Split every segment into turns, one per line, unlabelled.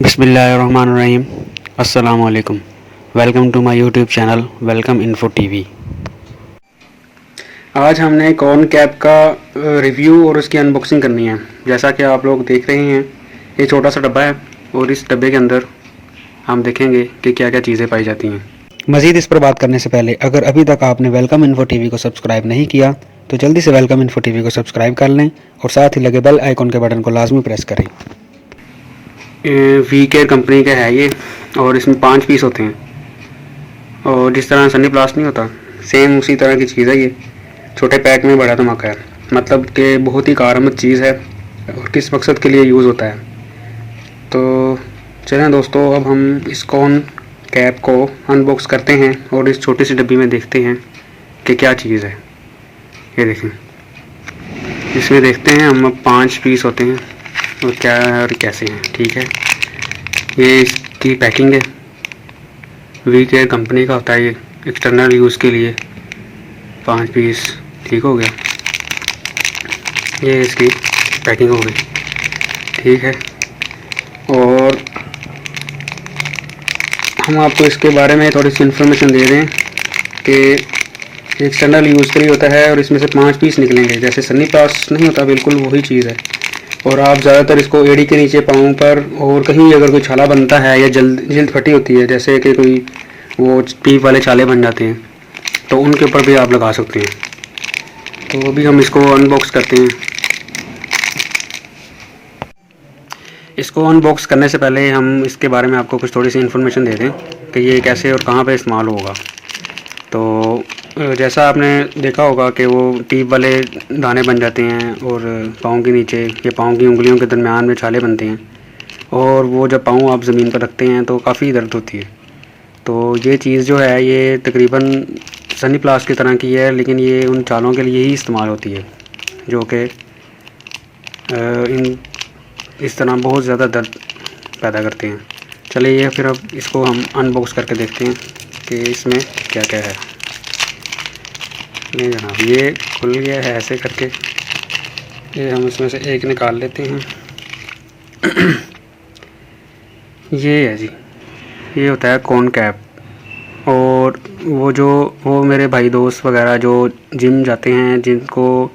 बिस्मिल्लाहिर्रहमानिर्रहीम। अस्सलाम वालेकुम। Welcome to my YouTube channel welcome info TV. आज हमने कॉर्न कैप का रिव्यू और उसकी अनबॉक्सिंग करनी है। जैसा कि आप लोग देख रहे हैं, ये छोटा सा डब्बा है और इस डब्बे के अंदर हम देखेंगे कि क्या क्या चीज़ें पाई जाती हैं। मज़ीद इस पर बात करने से पहले अगर अभी तक आपने वेलकम इन्फो टीवी को सब्सक्राइब नहीं किया तो जल्दी से वेलकम इन्फो टीवी को सब्सक्राइब कर लें और साथ ही लगे बेल आइकॉन के बटन को लाजमी प्रेस करें। वी केयर कंपनी का है ये और इसमें 5 पीस होते हैं और जिस तरह सनी प्लास्ट नहीं होता सेम उसी तरह की चीज़ है ये। छोटे पैक में बड़ा धमाका है, मतलब कि बहुत ही कारगर चीज़ है और किस मकसद के लिए यूज़ होता है। तो चलें दोस्तों, अब हम इस कॉर्न कैप को अनबॉक्स करते हैं और इस छोटी सी डब्बी में देखते हैं कि क्या चीज़ है। ये देखें, इसमें देखते हैं हम। 5 पीस होते हैं और क्या और कैसे हैं। ठीक है, ये इसकी पैकिंग है। वी केयर कंपनी का होता है ये, एक्सटर्नल यूज़ के लिए। 5 पीस ठीक हो गया, ये इसकी पैकिंग हो गई। ठीक है, और हम आपको इसके बारे में थोड़ी सी इन्फॉर्मेशन दे दें कि एक्सटर्नल यूज़ के लिए होता है और इसमें से 5 पीस निकलेंगे। जैसे सनी प्लास्ट नहीं होता, बिल्कुल वही चीज़ है। और आप ज़्यादातर इसको एड़ी के नीचे, पाँव पर और कहीं अगर कोई छाला बनता है या जल्द फटी होती है, जैसे कि कोई वो पीप वाले छाले बन जाते हैं, तो उनके ऊपर भी आप लगा सकते हैं। तो अभी हम इसको अनबॉक्स करते हैं। इसको अनबॉक्स करने से पहले हम इसके बारे में आपको कुछ थोड़ी सी इन्फॉर्मेशन दे दें कि ये कैसे और कहाँ पे इस्तेमाल होगा। तो जैसा आपने देखा होगा कि वो टीप वाले दाने बन जाते हैं और पाँव के नीचे या पाँव की उंगलियों के दरमियान में छाले बनते हैं, और वो जब पाँव आप ज़मीन पर रखते हैं तो काफ़ी दर्द होती है। तो ये चीज़ जो है ये तकरीबन सनी प्लास्ट की तरह की है, लेकिन ये उन छालों के लिए ही इस्तेमाल होती है जो कि इन इस तरह बहुत ज़्यादा दर्द पैदा करते हैं। चलिए फिर अब इसको हम अनबॉक्स करके देखते हैं कि इसमें क्या क्या है। नहीं जनाब, ये खुल गया है ऐसे करके। ये हम इसमें से एक निकाल लेते हैं। ये है जी, ये होता है कॉर्न कैप। और वो मेरे भाई दोस्त वगैरह जो जिम जाते हैं, जिनको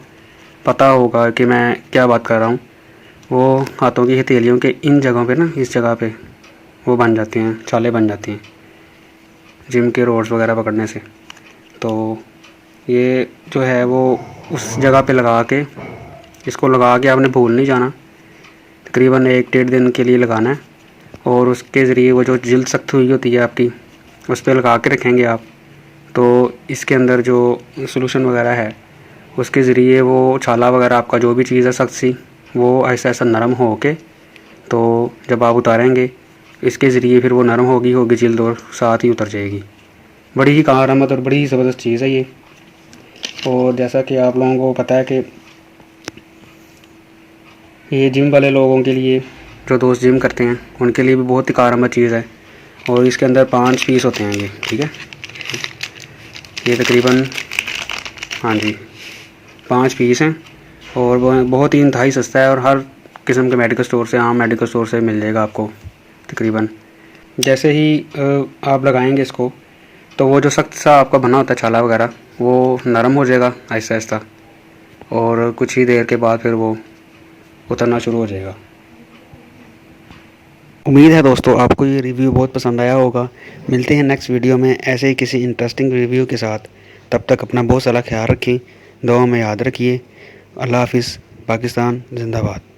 पता होगा कि मैं क्या बात कर रहा हूँ, वो हाथों की हथेलियों के इन जगहों पे ना, इस जगह पे वो बन जाते हैं, छाले बन जाते हैं जिम के रोड्स वगैरह पकड़ने से। तो ये जो है वो उस जगह पे लगा के, इसको लगा के आपने भूल नहीं जाना। तकरीबन 1-1.5 दिन के लिए लगाना है और उसके ज़रिए वो जो जिल्द सख्त हुई होती है आपकी, उस पर लगा के रखेंगे आप। तो इसके अंदर जो सॉल्यूशन वगैरह है उसके ज़रिए वो छाला वगैरह आपका जो भी चीज़ है सख्त सी, वो ऐसा ऐसा नरम हो के, तो जब आप उतारेंगे इसके ज़रिए फिर वो नरम होगी जिल्द और साथ ही उतर जाएगी। बड़ी ही कारआमद और बड़ी ही ज़बरदस्त चीज़ है ये। और जैसा कि आप लोगों को पता है कि ये जिम वाले लोगों के लिए, जो दोस्त जिम करते हैं, उनके लिए भी बहुत ही कारआमद चीज़ है। और इसके अंदर 5 पीस होते हैं ये। ठीक है, ये तकरीबन, हाँ जी, 5 पीस हैं और बहुत ही इंतहाई सस्ता है और हर किस्म के मेडिकल स्टोर से, आम मेडिकल स्टोर से मिल जाएगा आपको तकरीबन। जैसे ही आप लगाएंगे इसको, तो वो जो सख्त सा आपका बना होता है छाला वगैरह, वो नरम हो जाएगा आहिस्ता आहिस्ता, और कुछ ही देर के बाद फिर वो उतरना शुरू हो जाएगा। उम्मीद है दोस्तों आपको ये रिव्यू बहुत पसंद आया होगा। मिलते हैं नेक्स्ट वीडियो में ऐसे ही किसी इंटरेस्टिंग रिव्यू के साथ। तब तक अपना बहुत सारा ख्याल रखें, दुआ में याद रखिए। अल्लाह हाफिज़। पाकिस्तान जिंदाबाद।